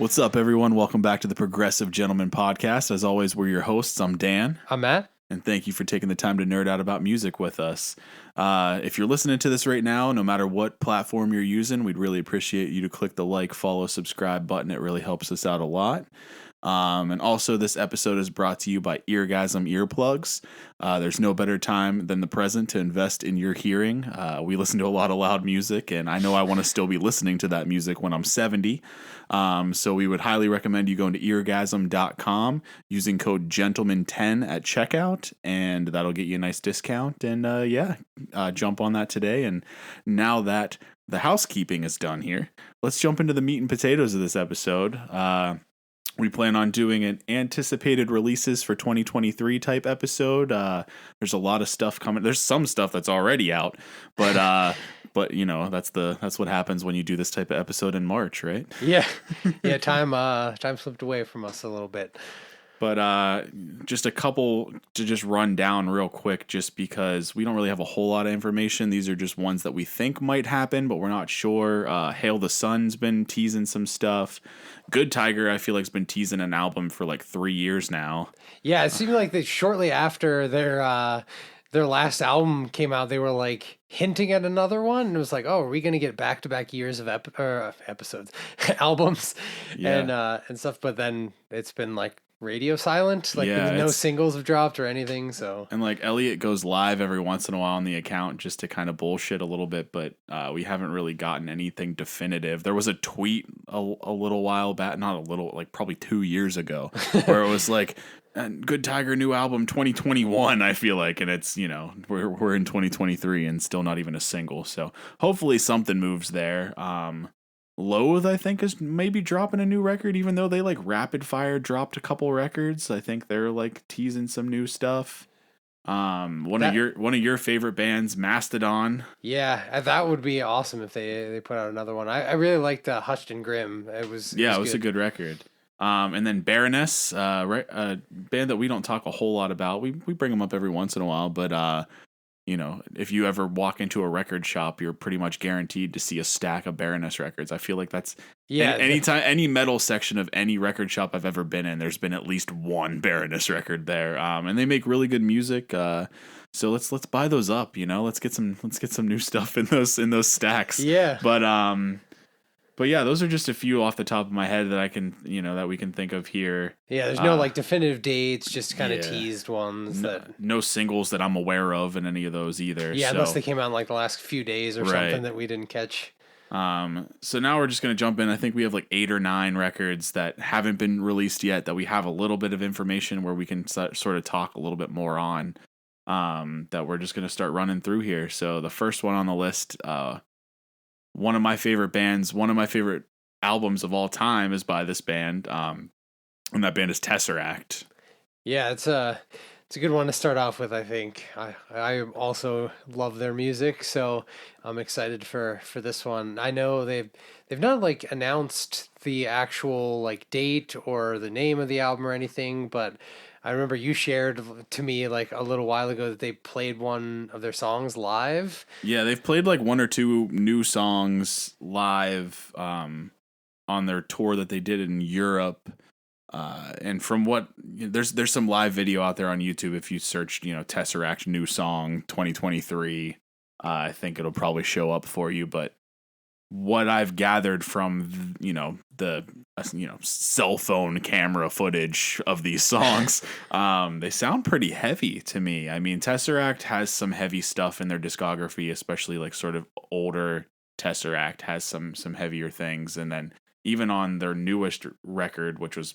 What's up, everyone? Welcome back to the Progressive Gentleman Podcast. As always, we're your hosts. I'm Dan. I'm Matt. And thank you for taking the time to nerd out about music with us. If you're listening to this right now, no matter what platform you're using, we'd really appreciate you to click the like, follow, subscribe button. It really helps us out a lot. And also, this episode is brought to you by Eargasm Earplugs. There's no better time than the present to invest in your hearing. We listen to a lot of loud music, and I know I want to still be listening to that music when I'm 70. So we would highly recommend you going to eargasm.com using code gentleman10 at checkout, and that'll get you a nice discount. And jump on that today. And now that the housekeeping is done here, let's jump into the meat and potatoes of this episode. We plan on doing an anticipated releases for 2023 type episode. There's a lot of stuff coming. There's some stuff that's already out, but you know, that's what happens when you do this type of episode in March, right? Yeah. Time slipped away from us a little bit. But just a couple to just run down real quick, just because we don't really have a whole lot of information. These are just ones that we think might happen, but we're not sure. Hail the Sun's been teasing some stuff. Good Tiger, I feel like, has been teasing an album for like 3 years now. Yeah, it seemed like shortly after their last album came out, they were like hinting at another one, and it was like, oh, are we going to get back-to-back years of episodes, albums, Yeah. and stuff? But then it's been like radio silent, like no singles have dropped or anything. So, and like Elliot goes live every once in a while on the account just to kind of bullshit a little bit, but we haven't really gotten anything definitive. There was a tweet a little while back, not a little, like probably 2 years ago, where it was like, Good Tiger new album 2021, I feel like, and it's, you know, we're in 2023 and still not even a single. So hopefully something moves there. Loathe, I think, is maybe dropping a new record, even though they like rapid fire dropped a couple records. I think they're like teasing some new stuff. One of your favorite bands, Mastodon. Yeah, that would be awesome if they put out another one. I really liked Hushed and Grim. It was a good record. And then Baroness, a band that we don't talk a whole lot about. We bring them up every once in a while, but you know, if you ever walk into a record shop, you're pretty much guaranteed to see a stack of Baroness records. I feel like that's anytime any metal section of any record shop I've ever been in, there's been at least one Baroness record there. And they make really good music. So let's buy those up. You know, let's get some new stuff in those stacks. Yeah. But yeah, those are just a few off the top of my head that I can, you know, that we can think of here. Yeah, there's no like definitive dates, just kind of teased ones. No singles that I'm aware of in any of those either. Yeah, unless they came out in like the last few days or something that we didn't catch. So now we're just going to jump in. I think we have like 8 or 9 records that haven't been released yet that we have a little bit of information where we can sort of talk a little bit more on, that we're just going to start running through here. So the first one on the list, one of my favorite bands, one of my favorite albums of all time is by this band, and that band is Tesseract. Yeah, it's a good one to start off with, I think. I also love their music, so I'm excited for this one. I know they've not like announced the actual like date or the name of the album or anything, but I remember you shared to me like a little while ago that they played one of their songs live. Yeah, they've played like 1 or 2 new songs live on their tour that they did in Europe. And from what there's some live video out there on YouTube. If you search, you know, Tesseract new song 2023, I think it'll probably show up for you. But what I've gathered from, you know, the cell phone camera footage of these songs, they sound pretty heavy to me. I mean, Tesseract has some heavy stuff in their discography, especially like sort of older Tesseract has some heavier things. And then even on their newest record, which was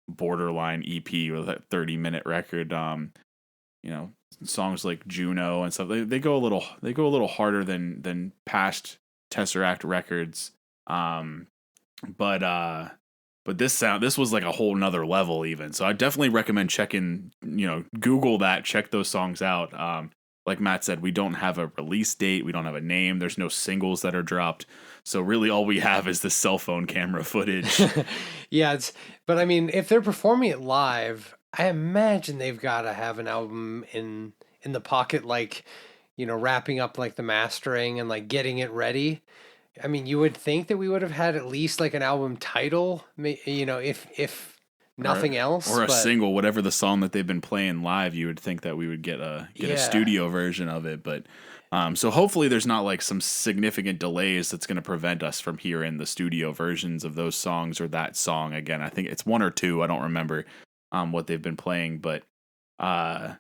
Borderline EP, with a 30-minute record, you know, songs like Juno and stuff, they go a little harder than past Tesseract records. But this was like a whole nother level even. So I definitely recommend checking, you know, Google that, check those songs out. Like Matt said, we don't have a release date. We don't have a name. There's no singles that are dropped. So really all we have is the cell phone camera footage. Yeah, but I mean, if they're performing it live, I imagine they've got to have an album in the pocket, like, you know, wrapping up like the mastering and like getting it ready. I mean, you would think that we would have had at least like an album title, if or nothing else. or a But single, whatever the song that they've been playing live. You would think that we would get a yeah, studio version of it, but so hopefully there's not like some significant delays that's going to prevent us from hearing the studio versions of those songs or that song again. I think it's one or two. I don't remember what they've been playing, but uh,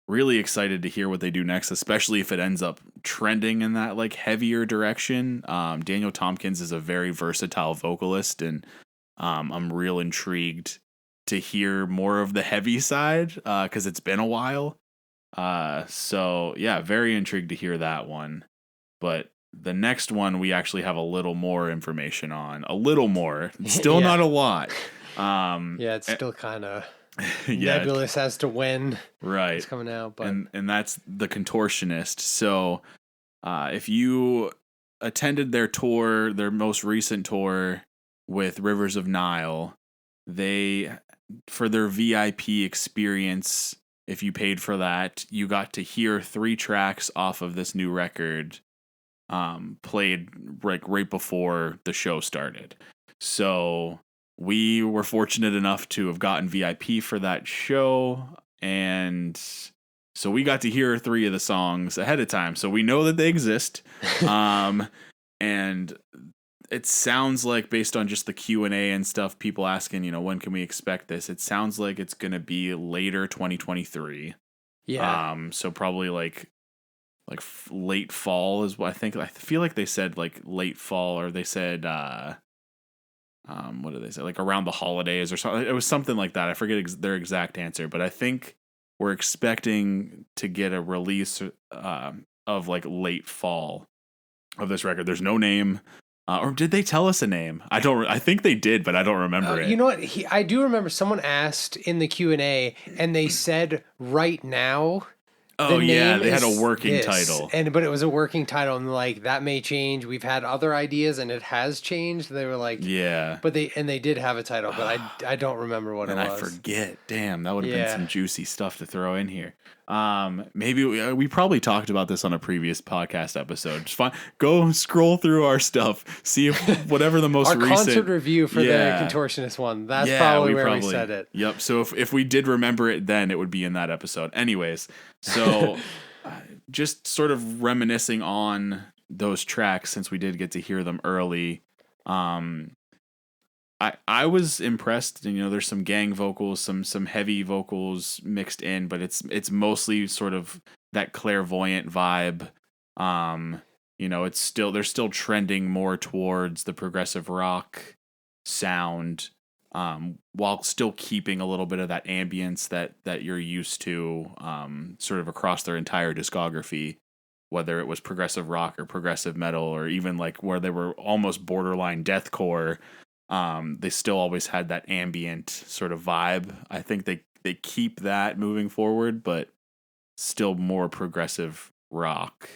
really excited to hear what they do next, especially if it ends up trending in that like heavier direction. Daniel Tompkins is a very versatile vocalist, and I'm real intrigued to hear more of the heavy side because it's been a while. So yeah, very intrigued to hear that one. But the next one we actually have a little more information on. A little more. Still yeah, not a lot. Um yeah. It's still kind of yeah, nebulous as to when it's right. coming out, but And that's The Contortionist. So if you attended their tour, their most recent tour with Rivers of Nile, they for their VIP experience, if you paid for that, you got to hear 3 tracks off of this new record played like right before the show started. So we were fortunate enough to have gotten VIP for that show, and so we got to hear 3 of the songs ahead of time. So we know that they exist. And it sounds like, based on just the Q&A and stuff, people asking, when can we expect this? It sounds like it's going to be later 2023. yeah, So probably like late fall is what I think. I feel like they said like late fall, or they said what did they say, like around the holidays or something. It was something like that. I forget their exact answer, but I think we're expecting to get a release of like late fall of this record. There's no name. Or did they tell us a name? I think they did, but I don't remember you it. know what? I do remember someone asked in the Q&A, and they said right now. Oh The yeah, name they had a is working this, title. but it was a working title, and like that may change. We've had other ideas, and it has changed. They were like, Yeah. but they did have a title, but I don't remember what it And I was. forget. Damn, that would have been Yeah, some juicy stuff to throw in here. Maybe we probably talked about this on a previous podcast episode. Just fine. Go scroll through our stuff, see if whatever the most our concert recent. review for the Yeah, contortionist one. That's yeah, probably we where we probably. said it. Yep. So if we did remember it, then it would be in that episode. Anyways, so just sort of reminiscing on those tracks since we did get to hear them early. Um, I was impressed. There's some gang vocals, some heavy vocals mixed in, but it's mostly sort of that clairvoyant vibe. It's still they're still trending more towards the progressive rock sound, while still keeping a little bit of that ambience that you're used to, sort of across their entire discography, whether it was progressive rock or progressive metal, or even like where they were almost borderline deathcore. They still always had that ambient sort of vibe. I think they keep that moving forward, but still more progressive rock.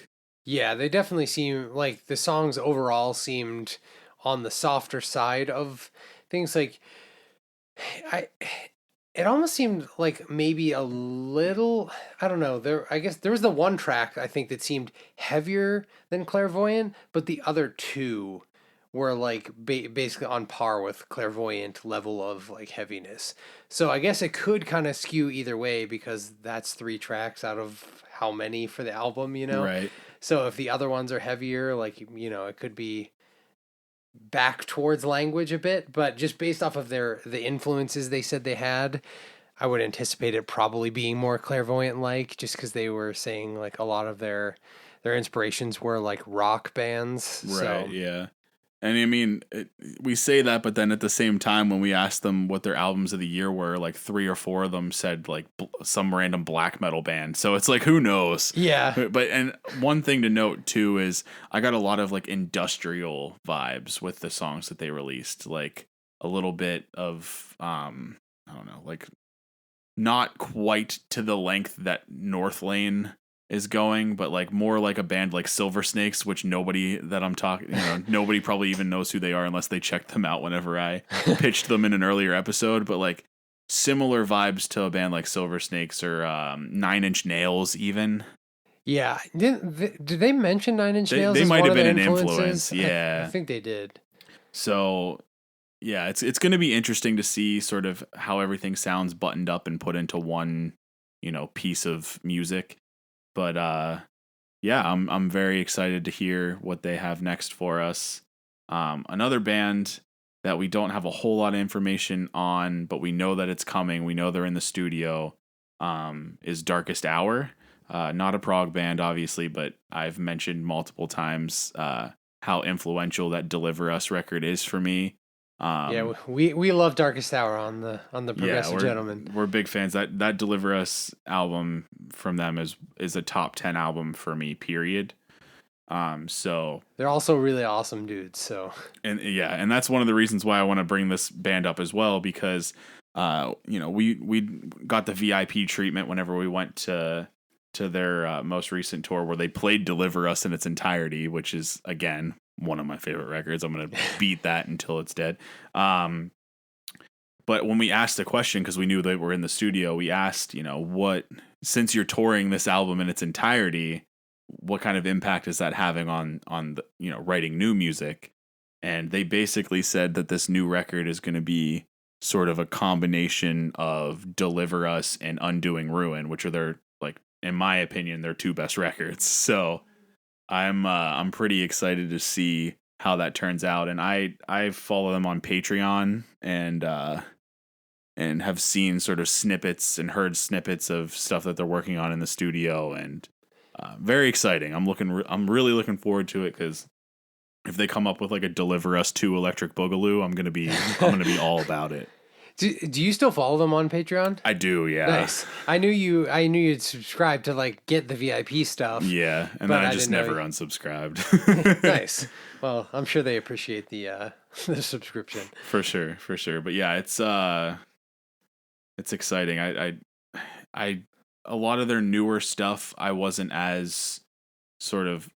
Yeah, they definitely seem like the songs overall seemed on the softer side of things. Like I it almost seemed like maybe a little, I don't know. I guess there was the one track I think that seemed heavier than Clairvoyant, but the other two were like basically on par with Clairvoyant level of like heaviness. So I guess it could kind of skew either way because that's 3 tracks out of how many for the album. Right. So if the other ones are heavier, like, it could be back towards language a bit, but just based off of the influences they said they had, I would anticipate it probably being more clairvoyant like, just because they were saying like a lot of their inspirations were like rock bands. Right. So Yeah. And I mean, we say that, but then at the same time, when we asked them what their albums of the year were, like 3 or 4 of them said like some random black metal band. So it's like, who knows? yeah, But and one thing to note too is I got a lot of like industrial vibes with the songs that they released, like a little bit of I don't know, like not quite to the length that North Lane is going, but like more like a band like Silver Snakes, which nobody that I'm talking, nobody probably even knows who they are unless they checked them out whenever I pitched them in an earlier episode. But like similar vibes to a band like Silver Snakes or 9 Inch Nails, even. Yeah, did they mention Nine Inch Nails They as might one have of been their an influence, influences? I yeah. think they did. So yeah, it's going to be interesting to see sort of how everything sounds buttoned up and put into one, piece of music. But yeah, I'm very excited to hear what they have next for us. Another band that we don't have a whole lot of information on, but we know that it's coming. We know they're in the studio. Is Darkest Hour. Not a prog band, obviously, but I've mentioned multiple times how influential that Deliver Us record is for me. Yeah, Um, we love Darkest Hour on the yeah, Progressive we're Gentleman. we're big fans. That Deliver Us album from them is a top 10 album for me. Period. So They're also really awesome dudes. So and yeah, and that's one of the reasons why I want to bring this band up as well because we got the VIP treatment whenever we went to their most recent tour where they played Deliver Us in its entirety, which is again one of my favorite records. I'm gonna beat that until it's dead. But when we asked the question, because we knew they were in the studio, we asked, what, since you're touring this album in its entirety, what kind of impact is that having on the, writing new music? And they basically said that this new record is going to be sort of a combination of Deliver Us and Undoing Ruin, which are their, like, in my opinion, their two best records. So I'm pretty excited to see how that turns out. And I follow them on Patreon and have seen sort of snippets and heard snippets of stuff that they're working on in the studio, and very exciting. I'm really looking forward to it because if they come up with like a Deliver Us 2 Electric Boogaloo, I'm gonna be all about it. do you still follow them on Patreon? I do, yeah, Nice. I knew you'd subscribe to like get the VIP stuff, yeah, and then but I I just didn't know. never unsubscribed. Nice. Well, I'm sure they appreciate the the subscription. For sure, for sure. But yeah, it's exciting. I a lot of their newer stuff I wasn't as sort of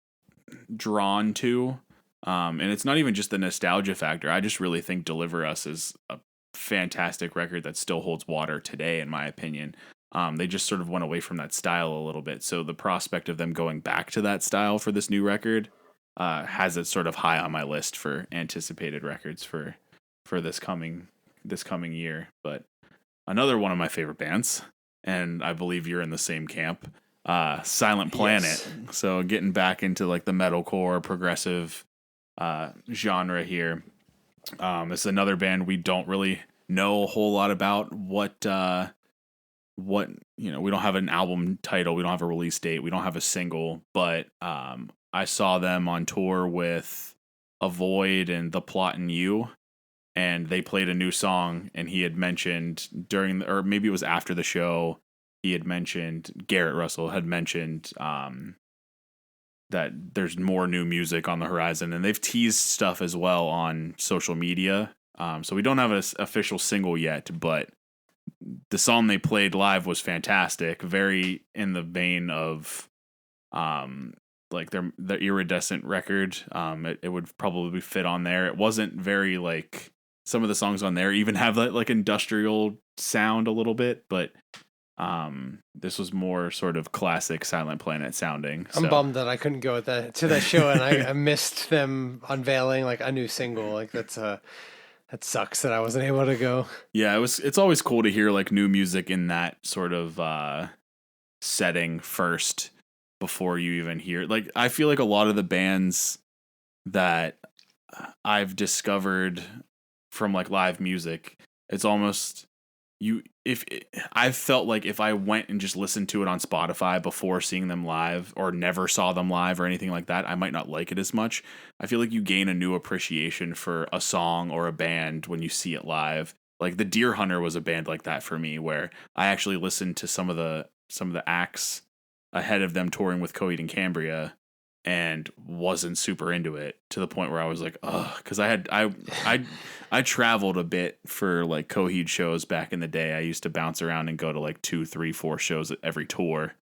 drawn to. And it's not even just the nostalgia factor. I just really think Deliver Us is a fantastic record that still holds water today, in my opinion. They just sort of went away from that style a little bit. So the prospect of them going back to that style for this new record has it sort of high on my list for anticipated records for this coming year. But another one of my favorite bands, and I believe you're in the same camp, Silent Planet. Yes. So getting back into like the metalcore progressive genre here. This is another band we don't really know a whole lot about. What we don't have an album title, we don't have a release date, we don't have a single, but I saw them on tour with Avoid and The Plot and You, and they played a new song, and he had mentioned or maybe it was after the show, he had mentioned, Garrett Russell had mentioned that there's more new music on the horizon, and they've teased stuff as well on social media. So we don't have an official single yet, but the song they played live was fantastic, very in the vein of like their Iridescent record. It would probably fit on there. It wasn't very like some of the songs on there even have that like industrial sound a little bit, but this was more sort of classic Silent Planet sounding. I'm So bummed that I couldn't go to that show and I missed them unveiling like a new single. Like that sucks that I wasn't able to go. yeah, it's always cool to hear like new music in that sort of setting first before you even hear. Like I feel like a lot of the bands that I've discovered from like live music, it's almost you if I've felt like if I went and just listened to it on Spotify before seeing them live or never saw them live or anything like that, I might not like it as much. I feel like you gain a new appreciation for a song or a band when you see it live. Like the Deer Hunter was a band like that for me, where I actually listened to some of the acts ahead of them touring with Coheed and Cambria and wasn't super into it, to the point where I was like, ugh, because I traveled a bit for like Coheed shows back in the day. I used to bounce around and go to like 2, 3, 4 shows at every tour,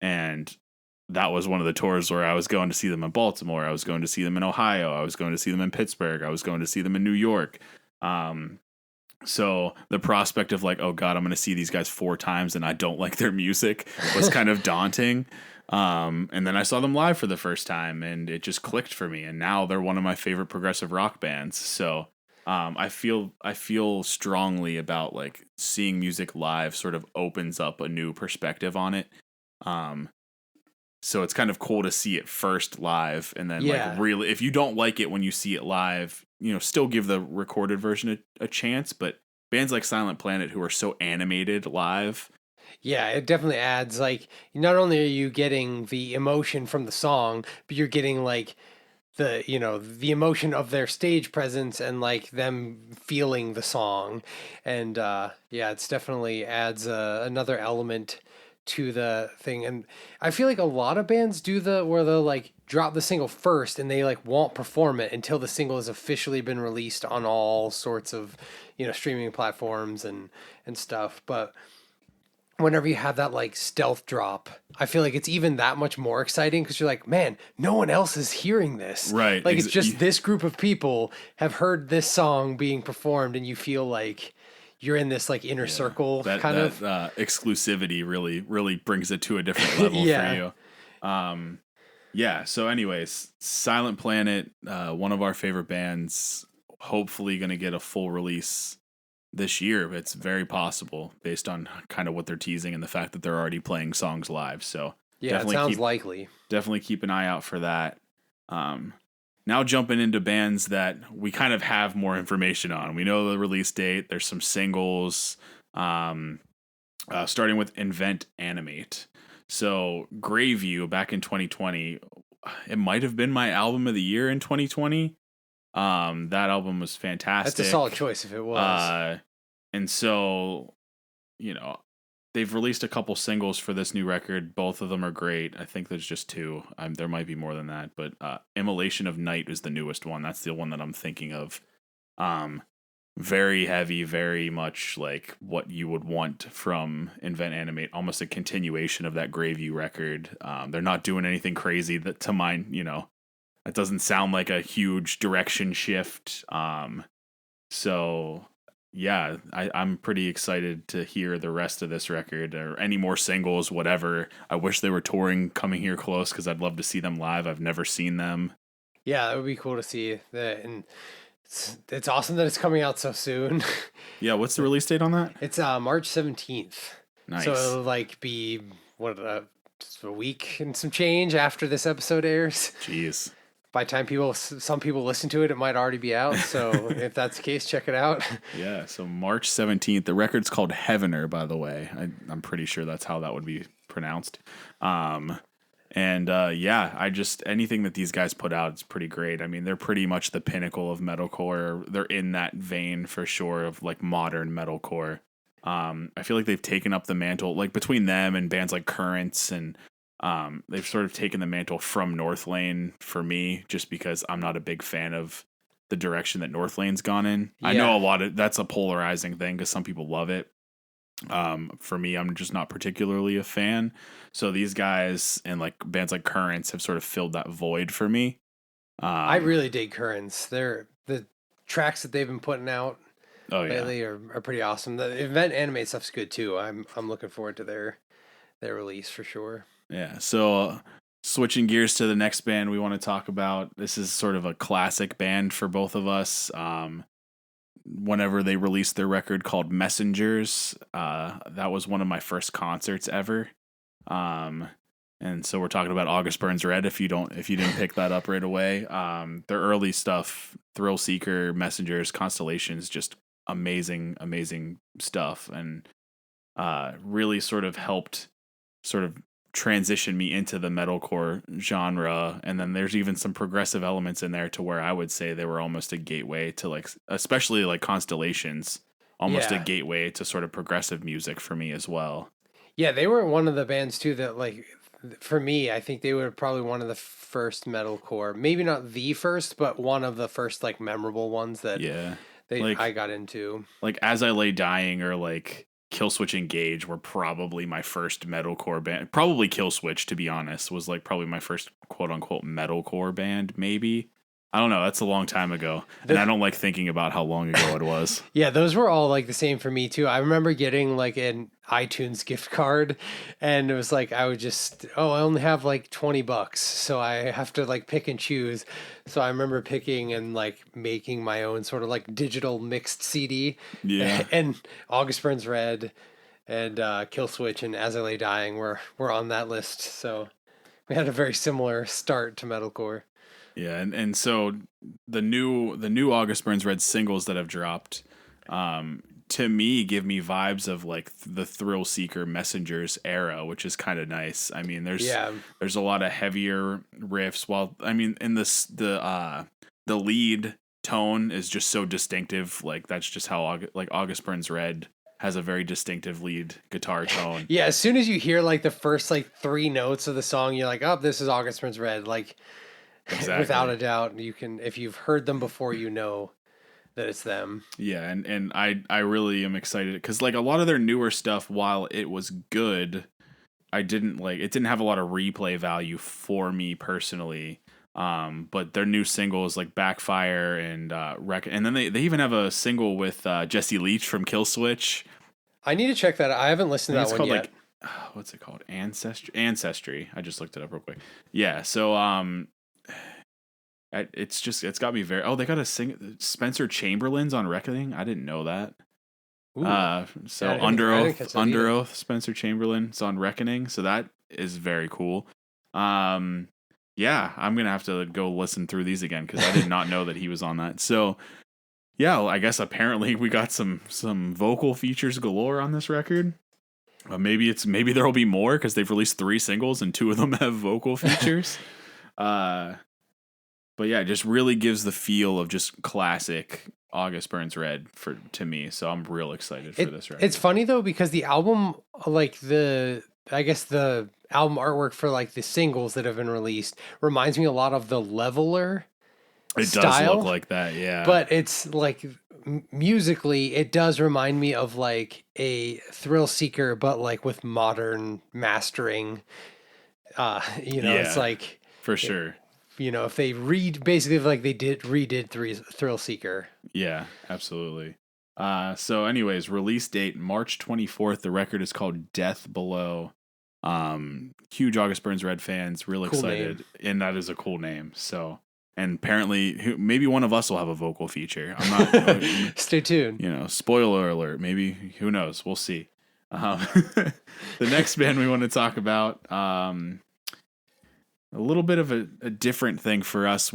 and that was one of the tours where I was going to see them in Baltimore. I was going to see them in Ohio. I was going to see them in Pittsburgh. I was going to see them in New York. So the prospect of like, oh God, I'm going to see these guys 4 times and I don't like their music was kind of daunting. And then I saw them live for the first time and it just clicked for me. And now they're one of my favorite progressive rock bands. So I feel strongly about like seeing music live sort of opens up a new perspective on it. Um, so it's kind of cool to see it first live and then like Yeah. really, if you don't like it when you see it live, still give the recorded version a chance. But bands like Silent Planet, who are so animated live, Yeah, it definitely adds like not only are you getting the emotion from the song, but you're getting like the emotion of their stage presence and like them feeling the song. And yeah, it's definitely adds another element to the thing. And I feel like a lot of bands do the where they'll like drop the single first and they like won't perform it until the single has officially been released on all sorts of streaming platforms and stuff. But whenever you have that like stealth drop, I feel like it's even that much more exciting because you're like, man, no one else is hearing this. right? Like it's just this group of people have heard this song being performed, and you feel like you're in this like inner Yeah, circle that kind that of. exclusivity really brings it to a different level for Yeah. you. Um, yeah. So, anyways, Silent Planet, one of our favorite bands, hopefully going to get a full release this year. It's very possible based on kind of what they're teasing and the fact that they're already playing songs live. So Yeah, it definitely sounds keep likely. definitely keep an eye out for that. Um, Now jumping into bands that we kind of have more information on. We know the release date. There's some singles. Um, Starting with Invent Animate. So Greyview back in 2020, it might have been my album of the year in 2020. That album was That's a solid fantastic. choice if it was. Uh, and so, you know, they've released a couple singles for this new record. Both of them are great. I think there's just two. There might be more than that, but Immolation of Night is the newest one. That's the one that I'm thinking of. Um, Very heavy, very much like what you would want from Invent Animate, almost a continuation of that Graveyou record. They're not doing anything crazy that to mine, that doesn't sound like a huge direction shift. So yeah, I'm pretty excited to hear the rest of this record or any more singles, whatever. I wish they were touring coming here close because I'd love to see them live. I've never seen them. Yeah, it would be cool to see that, and it's awesome that it's coming out so soon. Yeah, what's the release date on that? It's March 17th. So Nice. it'll like be what just a week and some change after this episode airs. Jeez. By the time some people listen to it, it might already be out. So if that's the case, check it out. Yeah, so March 17th. The record's called Heavener, by the way. I'm pretty sure that's how that would be pronounced. Um, and yeah, anything that these guys put out is pretty great. I mean, they're pretty much the pinnacle of metalcore. They're in that vein for sure of like modern metalcore. I feel like they've taken up the mantle, like between them and bands like Currents, and they've sort of taken the mantle from Northlane for me, just because I'm not a big fan of the direction that Northlane's gone in. I know Yeah. that's a polarizing thing because some people love it. For me, I'm just not particularly a fan. So these guys and like bands like Currents have sort of filled that void for me. I Um, really dig Currents. The tracks that they've been putting out oh yeah, lately are pretty awesome. The event animate stuff's good too. I'm looking forward to their release for sure. yeah. So switching gears to the next band we want to talk about. This is sort of a classic band for both of us. Whenever they released their record called Messengers, that was one of my first concerts ever. Um, and so we're talking about August Burns Red. If you didn't pick that up right away, their early stuff, Thrill Seeker, Messengers, Constellations, just amazing stuff, and really sort of helped sort of transition me into the metalcore genre. And then there's even some progressive elements in there to where I would say they were almost a gateway to like, especially like Constellations, almost a Yeah. gateway to sort of progressive music for me as well. Yeah, they were one of the bands too that like for me, I think they were probably one of the first metalcore. Maybe not the first, but one of the first like memorable ones that Yeah. I Like got into. As I Lay Dying or like Killswitch Engage were probably my first metalcore band. Probably Killswitch, to be honest, was like probably my first quote unquote metalcore band, maybe. I don't know. That's a long time ago, and I don't like thinking about how long ago it was. Yeah, those were all like the same for me too. I remember getting like an iTunes gift card, and it was like I would just, oh, I only have like $20, so I have to like pick and choose. So I remember picking and like making my own sort of like digital mixed CD, Yeah. and August Burns Red and Kill Switch and As I Lay Dying were on that list. So we had a very similar start to metalcore. Yeah, and so the new August Burns Red singles that have dropped, to me give me vibes of like the Thrill Seeker Messengers era, which is kind of nice. I mean, Yeah, there's a lot of heavier riffs. While I mean, in this the lead tone is just so distinctive. Like that's just how August Burns Red has a very distinctive lead guitar tone. yeah. As soon as you hear like the first like three notes of the song, you're like, oh, this is August Burns Red. Like without Exactly. a doubt, you can, if you've heard them before, you know that it's them. Yeah, and I really am excited because like a lot of their newer stuff, while it was good, I didn't like it didn't have a lot of replay value for me personally. But their new singles like Backfire and and then they even have a single with Jesse Leach from Killswitch. I need to check that out. I haven't I listened think to it's that one called yet. like what's it called? Ancestry. I just looked it up real quick. Yeah, so it's got me very. Oh, they got a sing Spencer Chamberlain's on Reckoning. I didn't know that. Ooh, So yeah, I didn't catch that Under either. Oath, Spencer Chamberlain's on Reckoning. So that is very cool. Um, yeah, I'm gonna have to go listen through these again because I did not know that he was on that. So yeah, well, I guess apparently we got some vocal features galore on this record. Maybe there will be more because they've released 3 singles and 2 of them have vocal features. uh, but yeah, it just really gives the feel of just classic August Burns Red to me. So I'm real excited for this record. It's funny though because the album, like I guess the album artwork for like the singles that have been released reminds me a lot of the Leveler It does look style, like that, yeah. but it's like musically, it does remind me of like a Thrill Seeker, but like with modern mastering. It's Yeah, like, for sure. if they read basically like they redid Thrill Seeker. Yeah, absolutely. So anyways, release date March 24th. The record is called Death Below. Huge August Burns Red fans, real Cool excited, name. and that is a cool name. So, and apparently, maybe one of us will have a vocal feature. I'm not, Stay tuned. spoiler alert. Maybe who knows? We'll see. The next band we want to talk about, a little bit of a different thing for us.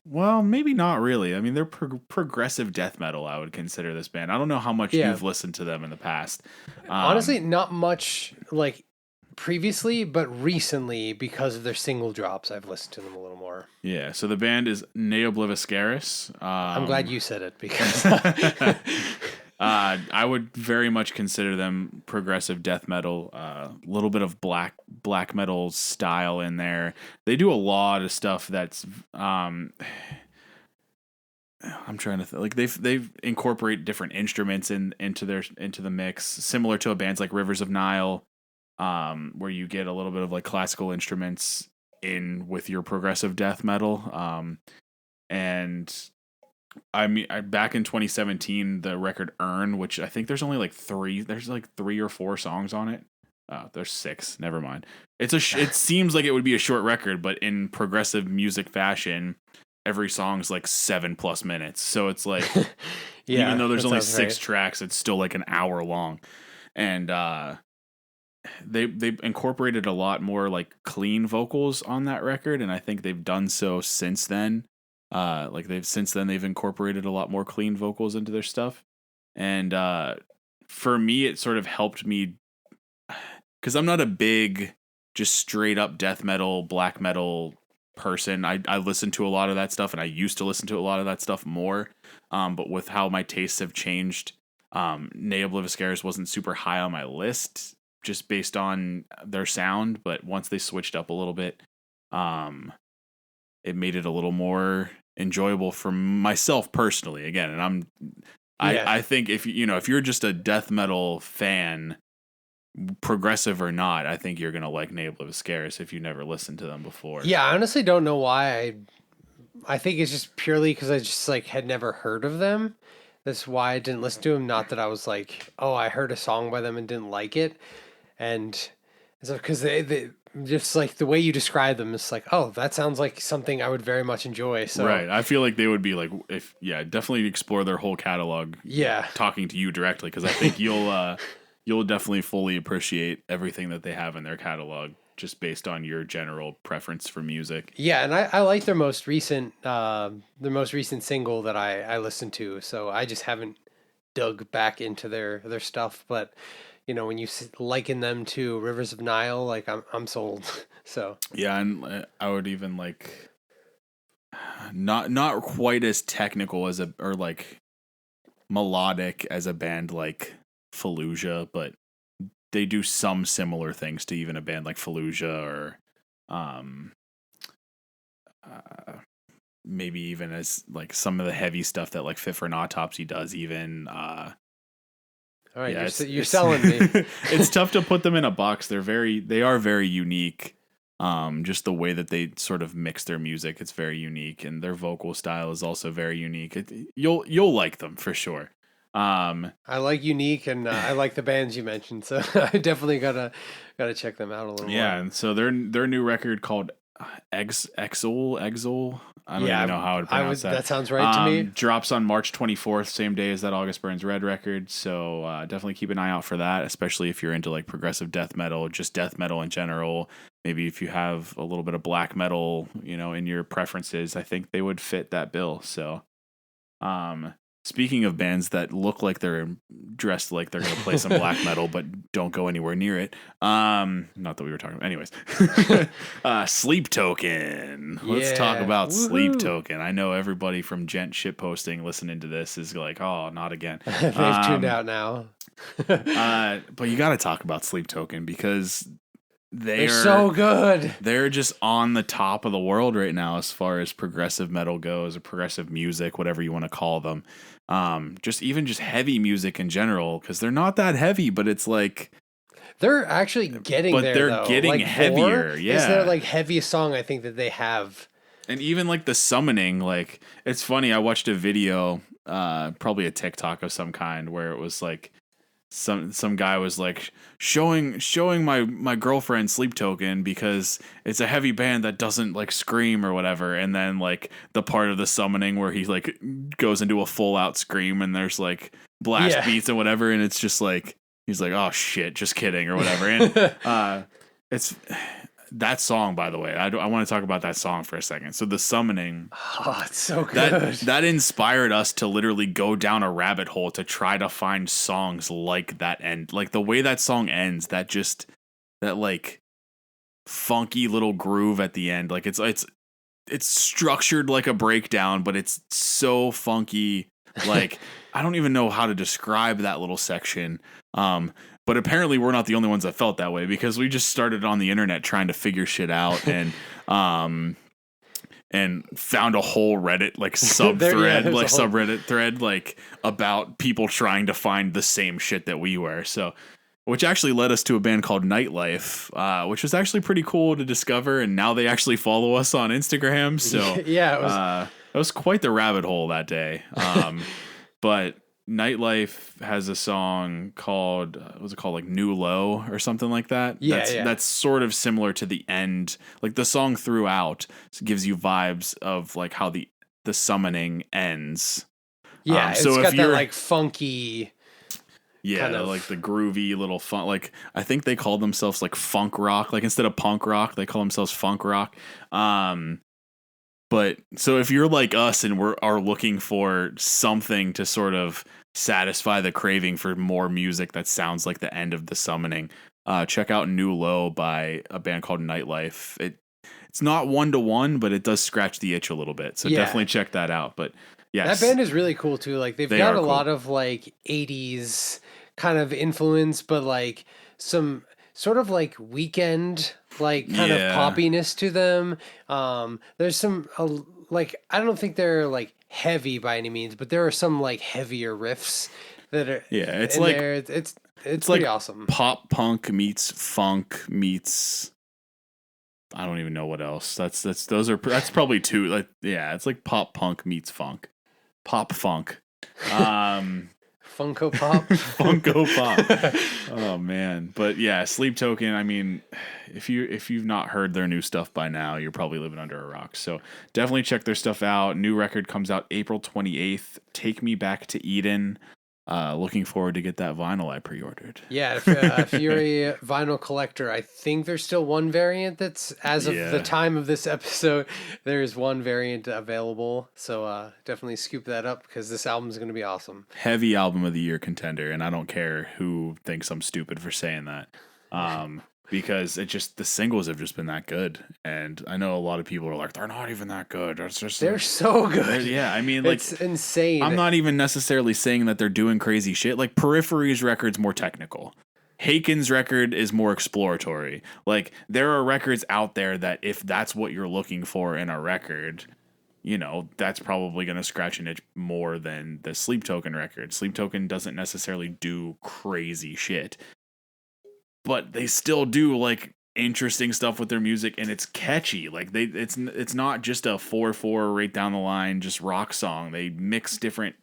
Well, maybe not really. I mean, they're progressive death metal. I would consider this band. I don't know how much Yeah. you've listened to them in the past. Honestly, not much like previously, but recently because of their single drops, I've listened to them a little more. Yeah. So the band is Neobliviscaris. I'm glad you said it because I would very much consider them progressive death metal. A little bit of black metal style in there. They do a lot of stuff that's I'm trying to like they've incorporate different instruments into the mix, similar to a bands like Rivers of Nile, where you get a little bit of like classical instruments in with your progressive death metal. And I mean, back in 2017, the record "Earn," which I think there's like 3 or 4 songs on it. There's 6. Never mind. It seems like it would be a short record, but in progressive music fashion, every song's like 7+ minutes. So it's like, yeah, even though there's that only sounds 6 right. tracks, it's still like an hour long. And they incorporated a lot more like clean vocals on that record, and I think they've done so since then. They've incorporated a lot more clean vocals into their stuff, and for me, it sort of helped me because I'm not a big just straight up death metal, black metal person. I listen to a lot of that stuff, and I used to listen to a lot of that stuff more. But with how my tastes have changed, Ne Obliviscaris wasn't super high on my list just based on their sound. But once they switched up a little bit, it made it a little more enjoyable for myself personally. Again, and Yeah. I think if you're just a death metal fan, progressive or not, I think you're gonna like Ne Obliviscaris if you never listened to them before. Yeah, I honestly don't know why I think it's just purely because I just like had never heard of them. That's why I didn't listen to them. Not that I was like, oh, I heard a song by them and didn't like it. And so because they just like the way you describe them, it's like, oh, that sounds like something I would very much enjoy. So Right. I feel like they would be like, if yeah, definitely explore their whole catalog. yeah, Talking to you directly, because I think you'll definitely fully appreciate everything that they have in their catalog just based on your general preference for music. yeah, and I like their most recent single that I listened to. So I just haven't dug back into their stuff, but when you liken them to Rivers of Nile, like I'm sold. So Yeah, and I would even like not quite as technical as or like melodic as a band like Fallujah, but they do some similar things to even a band like Fallujah or um uh, maybe even as like some of the heavy stuff that like Fit for an Autopsy does even all right, yeah, you're it's selling me. it's tough to put them in a box. They are very unique. Just the way that they sort of mix their music, it's very unique, and their vocal style is also very unique. You'll like them for sure. I like Unique, and I like the bands you mentioned, so I definitely gotta check them out a little more. Yeah, and so their new record called Exul. I don't even Yeah, know how to I pronounce would. that. That sounds right to me. Drops on March 24th, same day as that August Burns Red record. So definitely keep an eye out for that, especially if you're into like progressive death metal, just death metal in general. Maybe if you have a little bit of black metal, in your preferences, I think they would fit that bill. So, um, speaking of bands that look like they're dressed like they're going to play some black metal, but don't go anywhere near it. Not that we were talking about. Anyways, Sleep Token. Let's talk Yeah, about Sleep woohoo! Token. I know everybody from Gent shitposting listening to this is like, oh, not again. They've tuned out now. But you got to talk about Sleep Token because They're so good. they're just on the top of the world right now as far as progressive metal goes, or progressive music, whatever you want to call them. Just heavy music in general, because they're not that heavy, but it's like, They're actually getting but there they're though. getting Like heavier. Vor is their Yeah. like heaviest song I think that they have. And even like the summoning, like it's funny. I watched a video, probably a TikTok of some kind, where it was like some guy was like showing my girlfriend Sleep Token because it's a heavy band that doesn't like scream or whatever, and then like the part of the summoning where he like goes into a full out scream and there's like blast Yeah. beats and whatever, and it's just like he's like, oh shit, just kidding or whatever. And it's that song, by the way, I want to talk about that song for a second. So the summoning, Oh, it's so good. that inspired us to literally go down a rabbit hole to try to find songs like that end, like the way that song ends, that like funky little groove at the end, like it's structured like a breakdown, but it's so funky. Like I don't even know how to describe that little section. But apparently we're not the only ones that felt that way, because we just started on the internet trying to figure shit out and found a whole Reddit like subreddit thread like about people trying to find the same shit that we were. So, which actually led us to a band called Nightlife, which was actually pretty cool to discover. And now they actually follow us on Instagram. So Yeah, it was quite the rabbit hole that day. But Nightlife has a song called what was it called, like New Low or something like that. That's sort of similar to the end. Like the song throughout gives you vibes of like how the summoning ends. it's so if got that you're like funky. yeah, kind of. like the groovy little fun. Like I think they call themselves like funk rock. Like instead of punk rock, they call themselves funk rock. But so if you're like us and are looking for something to sort of satisfy the craving for more music that sounds like the end of the summoning, check out New Low by a band called Nightlife. It's not 1-to-1, but it does scratch the itch a little bit. So definitely check that out. But yes, That band is really cool too. Like they've They got are a cool. lot of like 80s kind of influence, but like some sort of like weekend like kind of Yeah. poppiness to them. There's some like I don't think they're like heavy by any means, but there are some like heavier riffs that are Yeah, it's in like there. It's it's pretty like awesome. pop punk meets funk meets I don't even know what else. That's probably two. Like, yeah, it's like pop punk meets funk, pop funk, Funko Pop. Funko Pop. Oh man, but yeah, Sleep Token. I mean, if you've not heard their new stuff by now, you're probably living under a rock. So definitely check their stuff out. New record comes out April 28th. Take Me Back to Eden. Looking forward to get that vinyl I pre-ordered. Yeah, if you're a vinyl collector, I think there's still one variant that's, as of the time of this episode, there's one variant available. So definitely scoop that up because this album's going to be awesome. Heavy album of the year contender, and I don't care who thinks I'm stupid for saying that. Because the singles have just been that good. And I know a lot of people are like, they're not even that good. They're so good. Yeah, I mean, like, it's insane. I'm not even necessarily saying that they're doing crazy shit. Like, Periphery's record's more technical. Haken's record is more exploratory. Like, there are records out there that if that's what you're looking for in a record, you know, that's probably going to scratch an itch more than the Sleep Token record. Sleep Token doesn't necessarily do crazy shit, but they still do like interesting stuff with their music, and it's catchy. Like it's not just a 4/4 right down the line just rock song. They mix different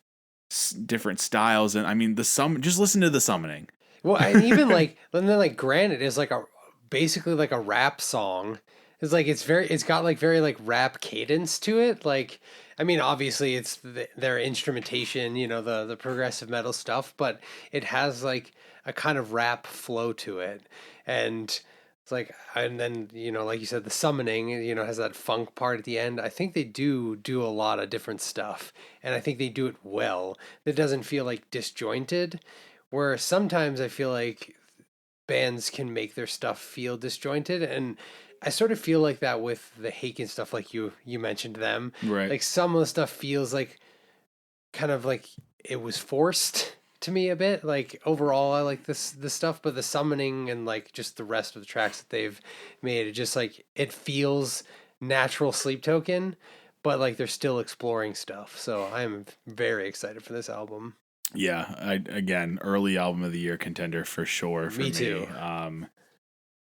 styles, and I mean just listen to The Summoning. Well, and even like and then like Granite is like basically like a rap song. It's like it's got like very like rap cadence to it. Like, I mean, obviously it's their instrumentation, you know, the progressive metal stuff, but it has like a kind of rap flow to it. And it's like, and then, you know, like you said, The Summoning, you know, has that funk part at the end. I think they do a lot of different stuff, and I think they do it well. It doesn't feel like disjointed, where sometimes I feel like bands can make their stuff feel disjointed, and I sort of feel like that with the Haken stuff, like you mentioned them. Right. Like some of the stuff feels like kind of like it was forced to me a bit. Like overall, I like this stuff, but The Summoning and like just the rest of the tracks that they've made, it just like it feels natural Sleep Token, but like they're still exploring stuff. So I'm very excited for this album. Yeah, again, early album of the year contender for sure for me. Too.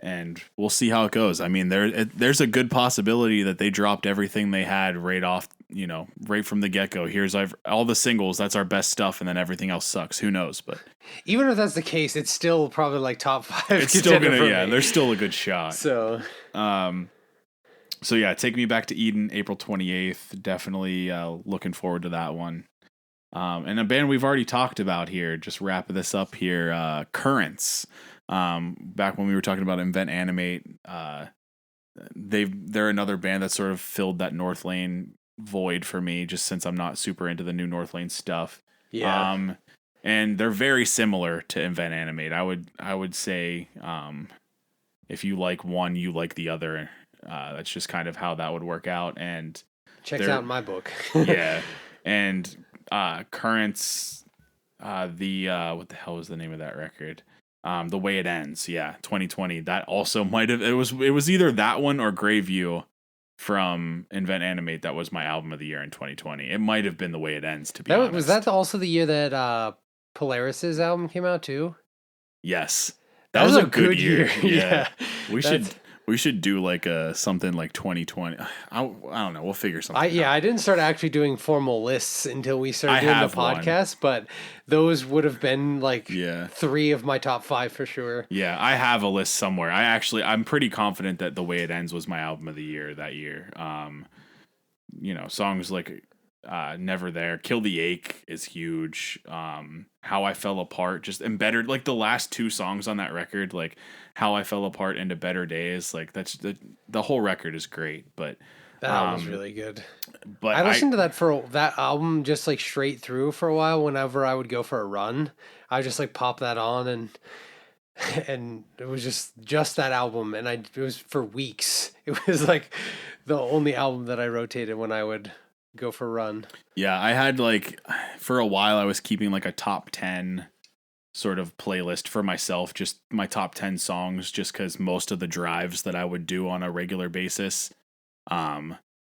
And we'll see how it goes. I mean, there's a good possibility that they dropped everything they had right off, you know, right from the get-go. Here's all the singles, that's our best stuff, and then everything else sucks. Who knows? But even if that's the case, it's still probably like top 5. It's still gonna, there's still a good shot. So yeah, Take Me Back to Eden, April 28th. Definitely looking forward to that one. And a band we've already talked about here, just wrap this up here, Currents. Back when we were talking about Invent Animate, they're another band that sort of filled that North Lane void for me, just since I'm not super into the new North Lane stuff. Yeah. And they're very similar to Invent Animate. I would say, if you like one, you like the other. That's just kind of how that would work out. And checks out in my book. Yeah. And Currents, what the hell was the name of that record? The Way It Ends, 2020. That also might have, it was either that one or Greyview from Invent Animate that was my album of the year in 2020. It might have been The Way It Ends, to be honest. Was that also the year that Polaris's album came out too? Yes. That was a good year. Yeah. We should do like something like 2020. I don't know. We'll figure something out. I didn't start actually doing formal lists until we started doing the podcast, but those would have been like 3 of my top 5 for sure. Yeah, I have a list somewhere. I'm pretty confident that The Way It Ends was my album of the year that year. You know, songs like Never There, Kill the Ache is huge. How I Fell Apart, just embittered, like the last 2 songs on that record, like How I Fell Apart into Better Days, like that's the whole record is great. But that album's really good. But I listened to that album just like straight through for a while. Whenever I would go for a run, I just like pop that on, and it was just that album, and it was for weeks. It was like the only album that I rotated when I would go for a run. Yeah, I had like, for a while I was keeping like a top 10 sort of playlist for myself, just my top 10 songs, just because most of the drives that I would do on a regular basis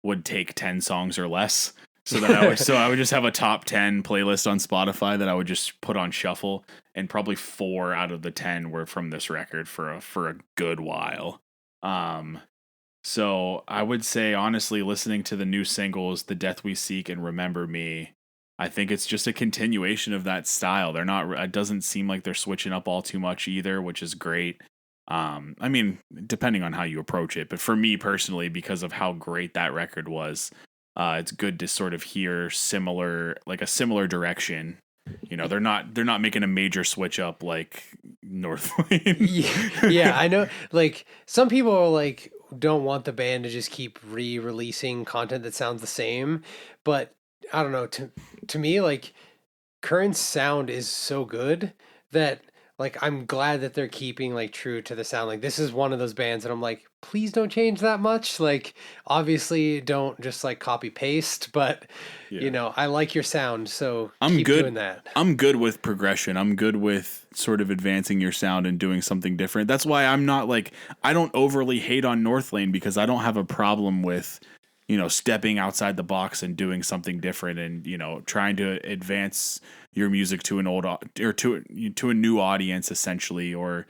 would take 10 songs or less. So that I would just have a top 10 playlist on Spotify that I would just put on shuffle, and probably 4 out of the 10 were from this record for a good while. So I would say, honestly, listening to the new singles, The Death We Seek and Remember Me, I think it's just a continuation of that style. They're not, it doesn't seem like they're switching up all too much either, which is great. I mean, depending on how you approach it, but for me personally, because of how great that record was, it's good to sort of hear similar, like a similar direction. You know, they're not making a major switch up like Northlane. Yeah, yeah, I know. Like some people are like don't want the band to just keep re-releasing content that sounds the same, but I don't know. To me, like Current's sound is so good that like I'm glad that they're keeping like true to the sound. Like this is one of those bands that I'm like, please don't change that much. Like obviously don't just like copy paste, but Yeah. I like your sound, so I'm keep good. doing that. I'm good with progression. I'm good with sort of advancing your sound and doing something different. That's why I'm not like I don't overly hate on Northlane because I don't have a problem with stepping outside the box and doing something different and trying to advance your music to an or to a new audience essentially or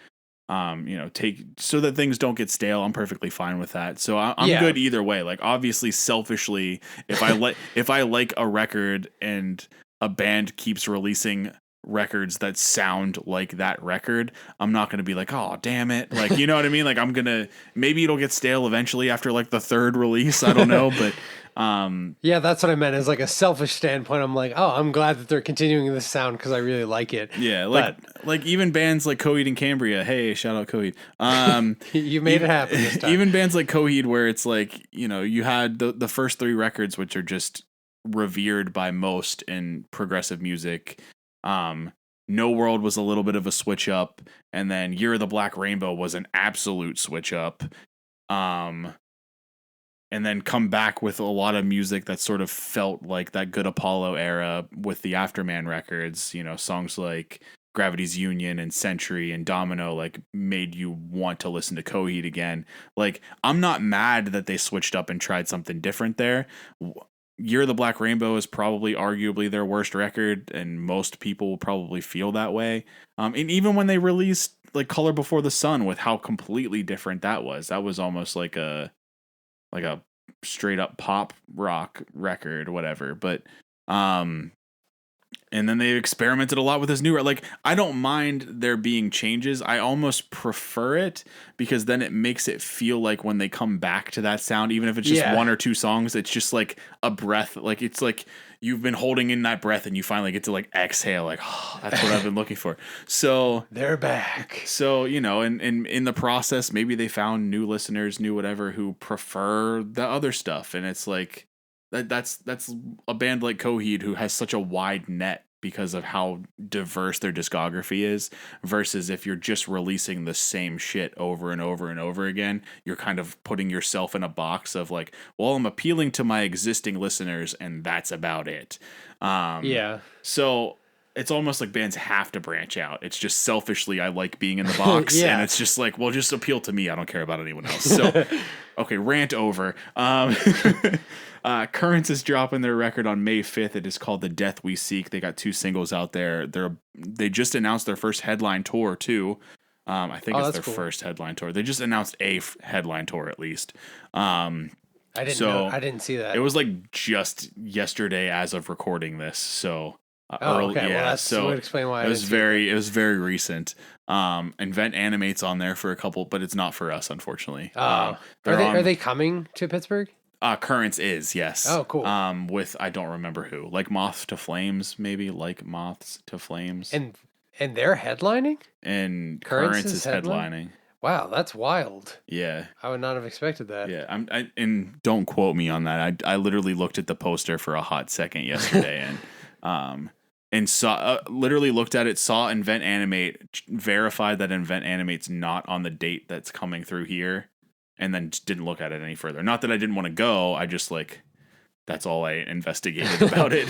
take so that things don't get stale. I'm perfectly fine with that. So I'm Yeah. good either way. Like obviously, selfishly, if I like a record and a band keeps releasing records that sound like that record, I'm not going to be like, oh damn it, like you know what I mean. Like maybe it'll get stale eventually after like the third release. I don't know, but Yeah, that's what I meant. As like a selfish standpoint, I'm like, oh, I'm glad that they're continuing this sound because I really like it. yeah, But like even bands like Coheed and Cambria. Hey, shout out Coheed. you made it happen this time. Even bands like Coheed, where it's like you had the first three records, which are just revered by most in progressive music. No World was a little bit of a switch up, and then Year of the Black Rainbow was an absolute switch up. And then come back with a lot of music that sort of felt like that Good Apollo era with the Afterman records, songs like Gravity's Union and Century and Domino like made you want to listen to Coheed again. Like I'm not mad that they switched up and tried something different there. Year of the Black Rainbow is probably arguably their worst record and most people will probably feel that way. And even when they released like Color Before the Sun with how completely different that was almost like a straight up pop rock record, whatever. But and then they experimented a lot with this new like I don't mind there being changes. I almost prefer it because then it makes it feel like when they come back to that sound, even if it's just one or two songs, it's just like a breath. Like it's like you've been holding in that breath and you finally get to like exhale, like oh, that's what I've been looking for. So they're back. So, and in the process, maybe they found new listeners, new whatever, who prefer the other stuff. And it's like that's a band like Coheed who has such a wide net because of how diverse their discography is versus if you're just releasing the same shit over and over and over again, you're kind of putting yourself in a box of like, well, I'm appealing to my existing listeners and that's about it. Yeah. So it's almost like bands have to branch out. It's just selfishly I like being in the box Yeah. and it's just like, well, just appeal to me. I don't care about anyone else. So okay, rant over. Currents is dropping their record on May 5th. It is called The Death We Seek. They got 2 singles out there. They just announced their first headline tour too. I think it's their first headline tour. They just announced a headline tour at least. I didn't see that. It was like just yesterday as of recording this. So okay. Yeah, well, that would explain why it was very recent. Invent Animate's on there for a couple, but it's not for us, unfortunately. Are they coming to Pittsburgh? Currents is, yes. Oh, cool. With I don't remember who, like Moths to Flames, maybe like Moths to Flames, And they're headlining. And Currents is headlining. Wow, that's wild. Yeah, I would not have expected that. Yeah, and don't quote me on that. I literally looked at the poster for a hot second yesterday, and saw literally looked at it, saw Invent Animate, verified that Invent Animate's not on the date that's coming through here, and then just didn't look at it any further. Not that I didn't want to go, I just like that's all I investigated about it.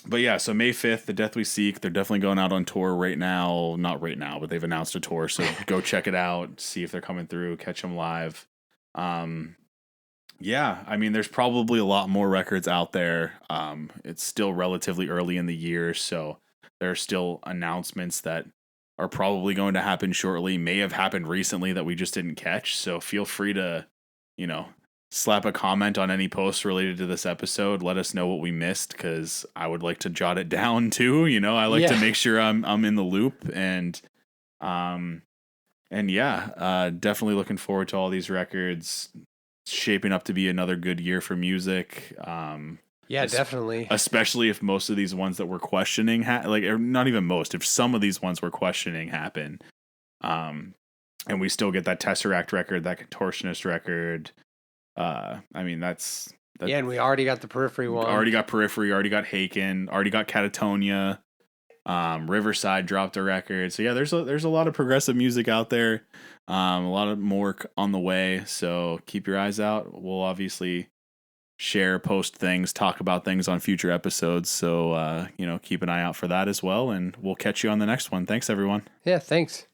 But yeah, so May 5th, The Death We Seek, they're definitely going out on tour right now. Not right now, but they've announced a tour, so go check it out, see if they're coming through, catch them live. Yeah, I mean, there's probably a lot more records out there. It's still relatively early in the year, so there are still announcements that are probably going to happen shortly, may have happened recently that we just didn't catch. So feel free to, you know, slap a comment on any posts related to this episode. Let us know what we missed, because I would like to jot it down too. You know, I like to make sure I'm in the loop, um and yeah, definitely looking forward to all these records. Shaping up to be another good year for music. Yeah, definitely. Especially if most of these ones that we're questioning, or not even most, if some of these ones we're questioning happen, and we still get that Tesseract record, that Contortionist record. I mean, that's yeah, and we already got the Periphery one. Already got Periphery, already got Haken, already got Catatonia. Riverside dropped a record, so yeah, there's a lot of progressive music out there. A lot of more on the way, so keep your eyes out. We'll obviously share, post things, talk about things on future episodes, so keep an eye out for that as well, and we'll catch you on the next one. Thanks, everyone. Yeah, thanks.